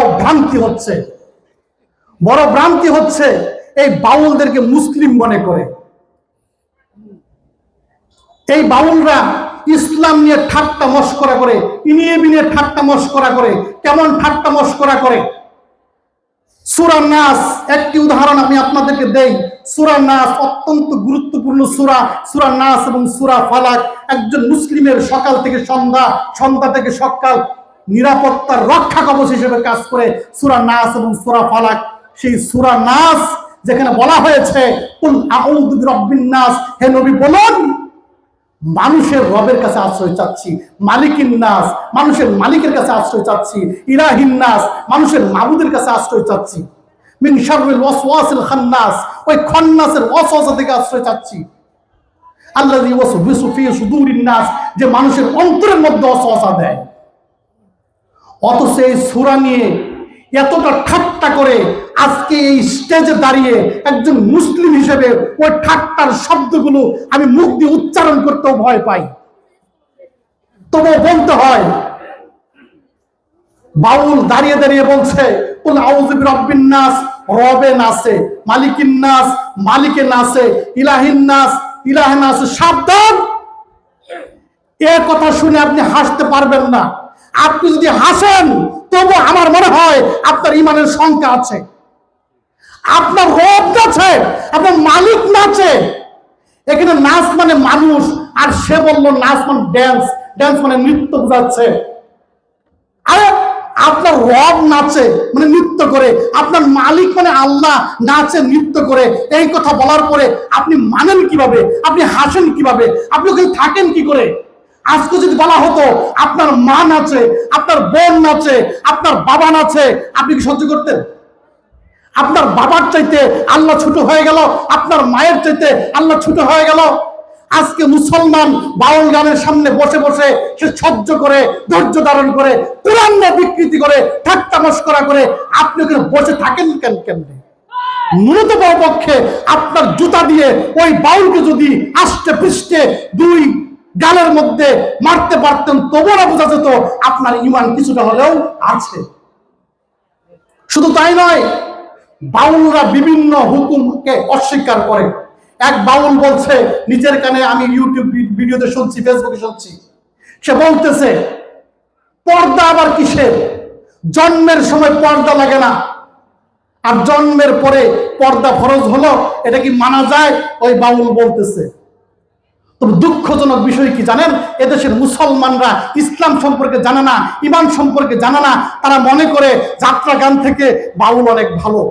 ভ্রান্তি হচ্ছে এই বাউলদেরকে মুসলিম মনে করে। এই বাউলরা ইসলাম নিয়ে ঠাট্টা মশকরা করে, ইনিয়ে বিনিয়ে ঠাট্টা মশকরা করে। কেমন ঠাট্টা মশকরা করে? সূরা নাস একটি উদাহরণ আমি আপনাদেরকে দেই। সূরা নাস অত্যন্ত গুরুত্বপূর্ণ সূরা। সূরা নাস এবং সূরা ফালাক একজন মুসলিমের সকাল থেকে সন্ধ্যা, সন্ধ্যা থেকে সকাল নিরাপত্তার রক্ষা কবচ হিসেবে কাজ করে সূরা নাস এবং সূরা ফালাক। সেই সূরা নাস যেখানে বলা হয়েছে কুল আউযু বিরাব্বিন নাস, হে নবী বলুন মানুষের রবের কাছে আশ্রয় চাচ্ছি, মালিকিন নাস মানুষের মালিকের কাছে আশ্রয় চাচ্ছি, ইলাহিন নাস মানুষের মাবুদের কাছে আশ্রয় চাচ্ছি, মিন শাররিল ওয়াসওয়াসিল খান্নাস ওই খান্নাসের ওয়াসওয়াসা থেকে আশ্রয় চাচ্ছি, আল্লাযী ওয়াসওয়াসু ফি সুদুরিন নাস যে মানুষের অন্তরের মধ্যে ওয়াসওয়াসা দেয়। অথচ এই সূরা নিয়ে এতটা ঠাট্টা করে আজকে এই স্টেজে দাঁড়িয়ে একজন মুসলিম হিসেবে ওই ঠাট্টার শব্দগুলো আমি মুখ দিয়ে উচ্চারণ করতেও ভয় পাই, তবুও বলতে হয়। বাউল দাঁড়িয়ে দাঁড়িয়ে বলছে কুল আউযু বিরাব্বিন নাস, রবে নাসে, মালিকিন নাস মালিকে নাসে, ইলাহিন নাস ইলাহে নাসে। সাবধান, এ কথা শুনে আপনি হাসতে পারবেন না। আপনি যদি হাসেন তবু আমার মনে হয় আপনার ঈমানের শঙ্কা আছে। আপনার রব আছে, আপনার মালিক নাচে। এখানে নাচ মানে মানুষ, আর সে বলল নাচ মানে ড্যান্স, ড্যান্স মানে নৃত্য বোঝাচ্ছে। আরে আপনার রব নাচে মানে নৃত্য করে, আপনার মালিক মানে আল্লাহ নাচে নৃত্য করে, এই কথা বলার পরে আপনি মানেন কিভাবে? আপনি হাসেন কিভাবে? আপনি ওখানে থাকেন কি করে? আজকে যদি বলা হতো আপনার মা নাচে, আপনার বোন নাচে, আপনার বাবা নাচে, আপনি কি সহ্য করতেন? আপনার বাবার চাইতে আল্লাহ ছোট হয়ে গেল, আপনার মায়ের চাইতে আল্লাহ ছোট হয়ে গেল। আজকে মুসলমান বাউল গানের সামনে বসে বসে সে সহ্য করে, ধৈর্য ধারণ করে, কোরআন বিকৃতি করে, ঠাট্টা মশকরা করে, আপনি ওখানে বসে থাকেন কেমনে? ন্যূনতম পক্ষে আপনার জুতা দিয়ে ওই বাউলকে যদি আষ্টে পৃষ্ঠে দুই গালের মধ্যে মারতে পারতেন, তবুও না বোঝা যেত আপনার ঈমান কিছুটা হলেও আছে। শুধু তাই নয়, বাউলরা বিভিন্ন হুকুমকে অস্বীকার করে। এক বাউল বলছে, নিজের কানে আমি ইউটিউব ভিডিওতে শুনছি, ফেসবুকে শুনছি, সে বলতেছে পর্দা আবার কিসের? জন্মের সময় পর্দা লাগে না, আর জন্মের পরে পর্দা ফরজ হলো, এটা কি মানা যায়? ওই বাউল বলতেছে। তবে দুঃখজনক বিষয় কি জানেন? এদেশের মুসলমানরা ইসলাম সম্পর্কে জানে না, ঈমান সম্পর্কে জানে না। তারা মনে করে যাত্রা গান থেকে বাউল অনেক ভালো।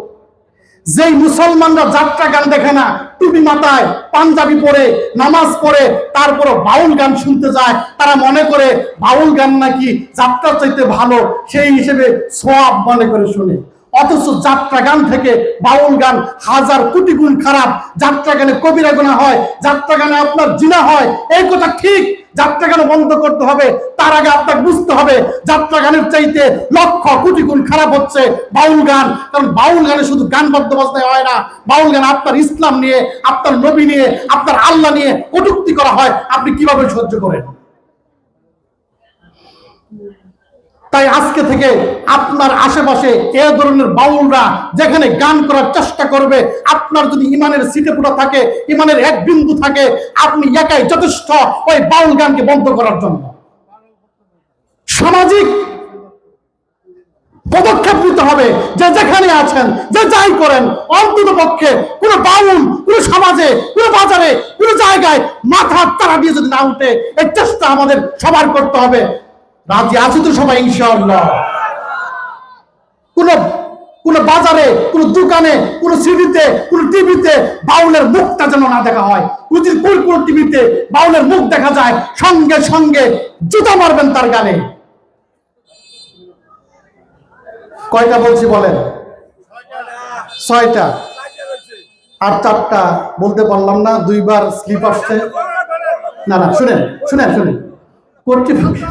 যেই মুসলমানরা যাত্রা গান দেখে না, টুপি মাথায় পাঞ্জাবি পরে নামাজ পড়ে তারপর বাউল গান শুনতে যায়, তারা মনে করে বাউল গান নাকি যাত্রার চাইতে ভালো, সেই হিসেবে সওয়াব মনে করে শুনে। অথচ যাত্রা গান থেকে বাউল গান হাজার কোটি গুণ খারাপ। যাত্রা গানে কবিরা গুনাহ হয়, যাত্রা গানে আপনার জিনা হয়, এই কথা ঠিক। যাত্রা গান বন্ধ করতে হবে, তার আগে আপনাকে বুঝতে হবে যাত্রা গানের চাইতে লক্ষ কোটি গুণ খারাপ হচ্ছে বাউল গান। কারণ বাউল গানে শুধু গান বাদ্যবাজনায় হয় না, বাউল গান আপনার ইসলাম নিয়ে, আপনার নবী নিয়ে, আপনার আল্লাহ নিয়ে কটূক্তি করা হয়। আপনি কিভাবে সহ্য করেন? তাই আজকে থেকে আপনার আশেপাশে এ ধরনের বাউলরা যেখানে গান করার চেষ্টা করবে, আপনার যদি ইমানের সিটে পুরো থাকে, ইমানের এক বিন্দু থাকে, আপনি একাই যথেষ্ট ওই বাউল গানকে বন্ধ করার জন্য। সামাজিক পদক্ষেপ নিতে হবে, যে যেখানে আছেন, যে যাই করেন, অন্তত পক্ষে কোনো বাউল কোনো সমাজে, কোনো বাজারে, কোনো জায়গায় মাথার তারা দিয়ে যদি না উঠে, এই চেষ্টা আমাদের সবার করতে হবে। রাজি আছি তো সবাই ইনশাআল্লাহ? কোন বাজারে, কোন দোকানে, কোন সিডিতে, কোন টিভিতে বাউলের মুখটা যেন না দেখা হয়। কোন টিভিতে বাউলের মুখ দেখা যায়, সঙ্গে সঙ্গে জুতা মারবেন তার গালে। কয়টা বলছি বলেন? 6টা। আর 4টা বলতে পারলাম না, 2বার স্লিপ আসছে। না শুনেন শুনেন শুনেন, কর্তৃপক্ষ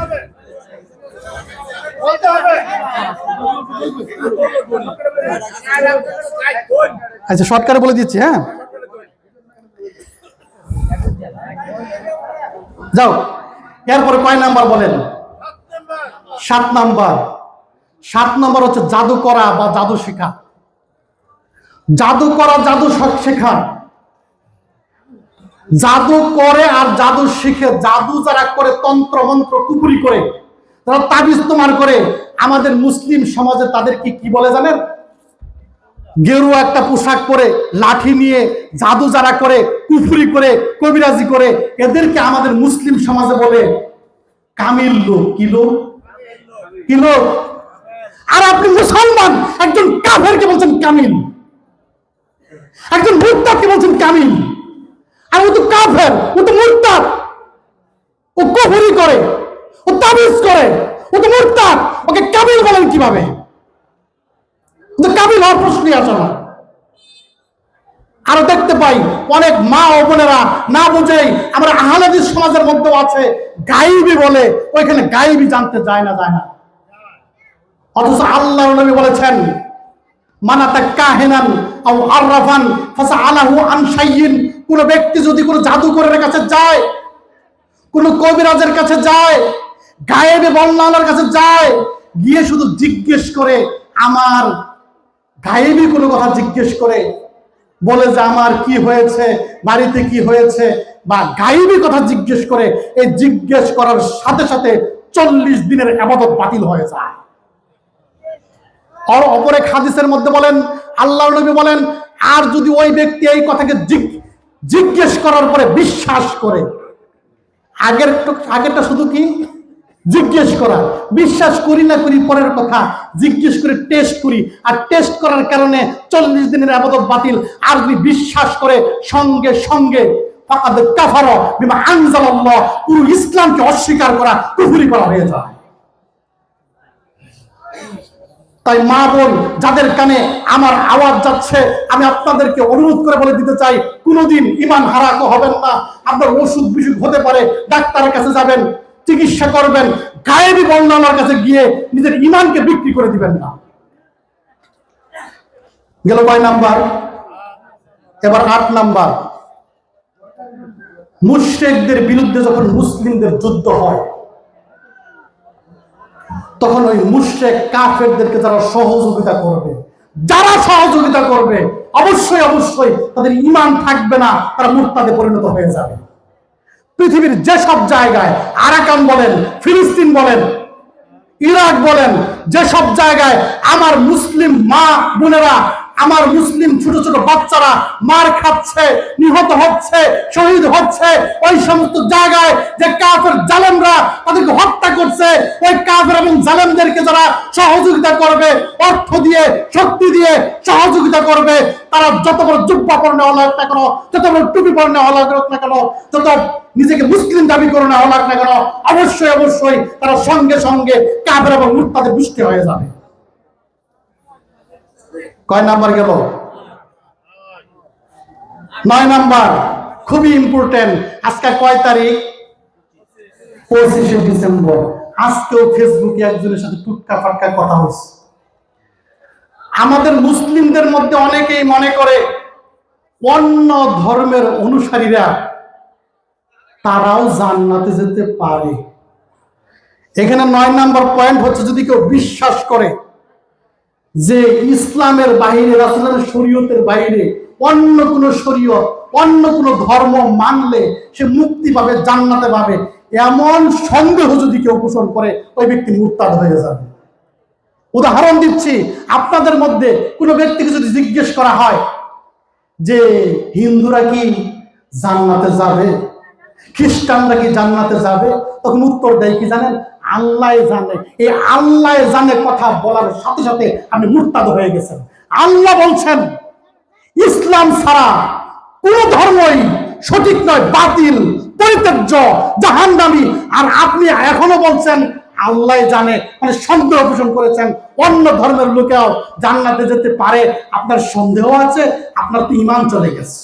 আচ্ছা শর্টকাটে বলে দিচ্ছি। হ্যাঁ, যাও। এরপরে কয় নাম্বার বলেন? 7 নাম্বার। 7 নাম্বার হচ্ছে জাদু করা বা জাদু শেখা। জাদু করা, জাদু শেখা, জাদু করে আর জাদু শিখে, জাদু যারা করে, তন্ত্র মন্ত্র কুপুরি করে, তারা তাবিজ তোমার করে, আমাদের মুসলিম সমাজে তাদেরকে কি বলে জানেন? গেরুয়া একটা পোশাক পরে, লাঠি নিয়ে জাদু যারা করে, কুফরি করে, কবিরাজি করে, এদেরকে আমাদের মুসলিম সমাজে বলে কামিল লোক। কি লোক? কি লোক? আর আপনি মুসলমান একজন কাফেরকে বলছেন কামিল, একজন মুরতাদকে বলছেন কামিল। আর ও তো কাফের, ও তো মুরতাদ, ও কুফরি করে, ও তাবিজ করে, ও তো মুরতাদ, ওকে কামিল বলেন কিভাবে? তো কামিল হওয়ার প্রশ্নই আসে না। আরো দেখতে পাই অনেক মা ও বোনেরা না বুঝেই, আমরা আহলে হাদিস সমাজের মধ্যে আছে, গায়েবী বলে, ওইখানে গায়েবী জানতে যায় না। অথচ আল্লাহর নবী বলেছেন, মানাতা কাহিনান আও আররাফান ফাসআলাহু আন শাইইন, কোন ব্যক্তি যদি কোন জাদুকরের কাছে যায়, কোন কবিরাজের কাছে যায়, গায়েবে বর্ণনার কাছে যায়, গিয়ে শুধু জিজ্ঞেস করে, আমার গায়েবী কোনো কথা জিজ্ঞেস করে, বলে যে আমার কি হয়েছে, বাড়িতে কি হয়েছে, বা গায়েবী কথা জিজ্ঞেস করে, এই জিজ্ঞেস করার সাথে সাথে 40 দিনের ইবাদত বাতিল হয়ে যায়। আর অপর এক হাদিসের মধ্যে বলেন, আল্লাহর নবী বলেন, আর যদি ওই ব্যক্তি এই কথাকে জিজ্ঞেস করার পরে বিশ্বাস করে, আগেরটা শুধু কি জিজ্ঞেস করা, বিশ্বাস করি না করি পরের কথা, জিজ্ঞেস করে টেস্ট করি, আর টেস্ট করার কারণে 40 দিনের ইবাদত বাতিল। আর যদি বিশ্বাস করে সঙ্গে সঙ্গে ফাকাদ কাফারা বিমা আনজালাল্লাহ, পুরো ইসলামকে অস্বীকার করা, কুফরি করা হয়ে যায়। তাই মা বোন যাদের কানে আমার আওয়াজ যাচ্ছে, আমি আপনাদেরকে অনুরোধ করে বলে দিতে চাই, কোনোদিন ঈমান হারা হবেন না। আপনার অসুখ বিসুখ হতে পারে, ডাক্তারের কাছে যাবেন, চিকিৎসা করবেন, গায়েবী বর্ণনার কাছে গিয়ে নিজের ঈমানকে বিক্রি করে দিবেন না। গেল 9 নাম্বার, এবার 8 নাম্বার। মুশরিকদের বিরুদ্ধে যখন মুসলিমদের যুদ্ধ হয়, তখন ওই মুশরিক কাফেরদেরকে যারা সহযোগিতা করবে, অবশ্যই অবশ্যই তাদের ঈমান থাকবে না, তারা মুরতাদে পরিণত হয়ে যাবে। পৃথিবীর যেসব জায়গায়, আরাকান বলেন, ফিলিস্তিন বলেন, ইরাক বলেন, যেসব জায়গায় আমার মুসলিম মা বোনেরা, আমার মুসলিম ছোট ছোট বাচ্চারা মার খাচ্ছে, নিহত হচ্ছে, শহীদ হচ্ছে, ওই সমস্ত জায়গায় যে কাফের জালেমরা তাদেরকে হত্যা করছে, ওই কাফের এবং জালেমদেরকে যারা সহযোগিতা করবে, অর্থ দিয়ে, শক্তি দিয়ে সহযোগিতা করবে, তারা যত বড় জুব্বা পরনে হলো না কেন, যত বড় টুপি পরনে হলো না কেন, যত নিজেকে মুসলিম দাবি করে না হলো না কেন, অবশ্যই অবশ্যই তারা সঙ্গে সঙ্গে কাফের এবং মুরতাদে বৃষ্টি হয়ে যাবে। কয় নাম্বার গেল? 9 নাম্বার, খুবই ইম্পর্টেন্ট। আজকে কয় তারিখ? 25শে ডিসেম্বর। আজকেও ফেসবুকে একজনের সাথে টুটকা ফাটকা কথা হচ্ছে। আমাদের মুসলিমদের মধ্যে অনেকেই মনে করে অন্য ধর্মের অনুসারীরা তারাও জান্নাতে যেতে পারে। এখানে 9 নাম্বার পয়েন্ট হচ্ছে, যদি কেউ বিশ্বাস করে যে ইসলামের বাইরে, রাসূলের শরীয়তের বাইরে অন্য কোন শরীয়ত, অন্য কোন ধর্ম মানলে সে মুক্তি পাবে, জান্নাতে পাবে, এমন সন্দেহ যদি কেউ পোষণ করে, ওই ব্যক্তি মুরতাদ হয়ে যাবে। উদাহরণ দিচ্ছি, আপনাদের মধ্যে কোন ব্যক্তিকে যদি জিজ্ঞেস করা হয় যে হিন্দুরা কি জান্নাতে যাবে, খ্রিস্টানরা কি জান্নাতে যাবে, তখন উত্তর দেয় কি জানেন? আল্লাহ জানে। এই আল্লাহ জানে কথা বলার সাথে সাথে আপনি মুরতাদ হয়ে গেছেন। আল্লাহ বলছেন ইসলাম ছাড়া কোন ধর্মই সঠিক নয়, বাতিল, পরিত্যাজ্য, জাহান্নামী। আর আপনি এখনো বলছেন আল্লাহ জানে, মানে সন্দেহ পোষণ করেছেন অন্য ধর্মের লোকেও জান্নাতে যেতে পারে। আপনার সন্দেহ আছে, আপনার তো ঈমান চলে গেছে।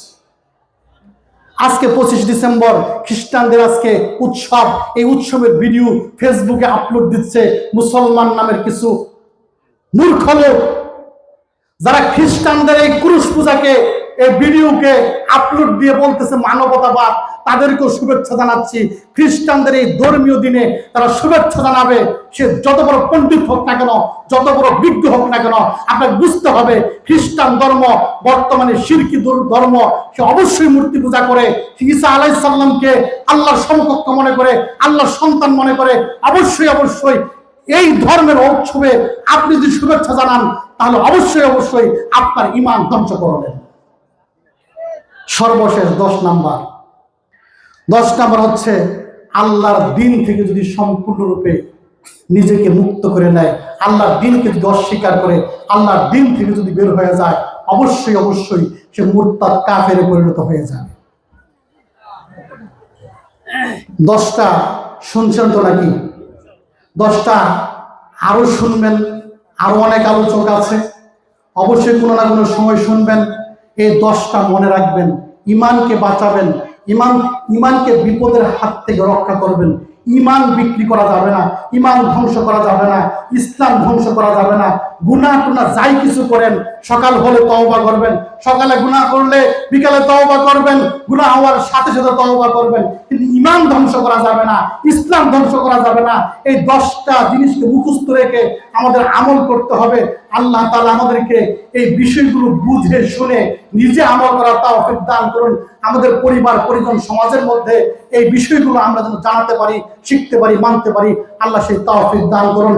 আজকে 25 ডিসেম্বর, খ্রিস্টানদের আজকে উৎসব। এই উৎসবের ভিডিও ফেসবুকে আপলোড দিচ্ছে মুসলমান নামের কিছু মূর্খ লোক, যারা খ্রিস্টানদের এই ক্রুশ পূজাকে, এই ভিডিওকে আপলোড দিয়ে বলতেছে মানবতাবাদ। তাদেরকেও শুভেচ্ছা জানাচ্ছি। খ্রিস্টানদের এই ধর্মীয় দিনে তারা শুভেচ্ছা জানাবে, সে যত বড় পণ্ডিত হোক না কেন, যত বড় বিজ্ঞ হোক না কেন, আপনাকে বুঝতে হবে খ্রিস্টান ধর্ম বর্তমানে শিরকি ধর্ম। সে অবশ্যই মূর্তি পূজা করে, ঈসা আলাইহিস সালামকে আল্লাহর সমকক্ষ মনে করে, আল্লাহর সন্তান মনে করে। অবশ্যই অবশ্যই এই ধর্মের উৎসবে আপনি যদি শুভেচ্ছা জানান, তাহলে অবশ্যই অবশ্যই আপনার ঈমান ধ্বংস করবেন। সর্বশেষ 10 নাম্বার হচ্ছে, আল্লাহর দিন থেকে যদি সম্পূর্ণরূপে নিজেকে মুক্ত করে নেয়, আল্লাহর দিনকে যদি অস্বীকার করে, আল্লাহর দিন থেকে যদি বের হয়ে যায়, অবশ্যই অবশ্যই সে মুরতাদ কাফেরে পরিণত হয়ে যাবে। 10টা শুনছেন তো নাকি? 10টা আরো শুনবেন, আরো অনেক আলোচক আছে, অবশ্যই কোনো না কোনো সময় শুনবেন। এই 10টা মনে রাখবেন, ঈমানকে বাঁচাবেন, ঈমানকে বিপদের হাত থেকে রক্ষা করবেন। ঈমান বিক্রি করা যাবে না, ঈমান ধ্বংস করা যাবে না, ইসলাম ধ্বংস করা যাবে না। গুনাহ টুনা যাই কিছু করেন, সকাল হলে তওবা করবেন, সকালে গুনাহ করলে বিকালে তওবা করবেন, গুনাহ হওয়ার সাথে সাথে তওবা করবেন, কিন্তু ঈমান ধ্বংস করা যাবে না, ইসলাম ধ্বংস করা যাবে না। এই 10টা জিনিসকে মুখস্থ রেখে আমাদের আমল করতে হবে। আল্লাহ তাআলা আমাদেরকে এই বিষয়গুলো বুঝে শুনে নিজে আমল করার তৌফিক দান করুন। আমাদের পরিবার, পরিজন, সমাজের মধ্যে এই বিষয়গুলো আমরা যেন জানাতে পারি, শিখতে পারি, মানতে পারি। আল্লাহ সেই তৌফিক দান করুন।